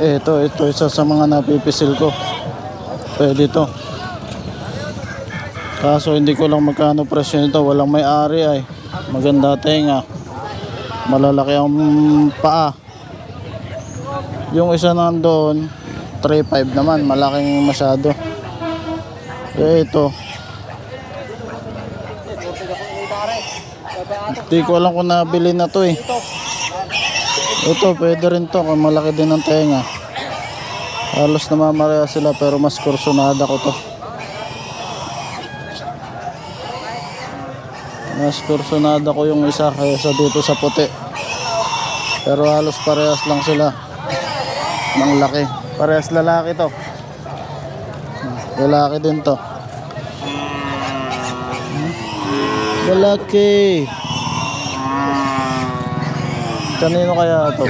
Ito isa sa mga napipisil ko. Pwede to. Kaso hindi ko lang magkano presyo nito. Walang may-ari ay. Maganda tenga. Malalaki ang paa. Yung isa nandoon 3.5 naman. Malaking masyado. Ito. Hindi ko alam kung nabili na to eh. Ito pwede rin to. Kung malaki din ang tenga. Halos namamaraya sila pero mas kursunada ko to. Mas kursunada ko yung isa kaysa dito sa puti. Pero halos parehas lang sila ng laki. Parehas lalaki to. Lalaki din to. Lalaki. Kanino kaya ito?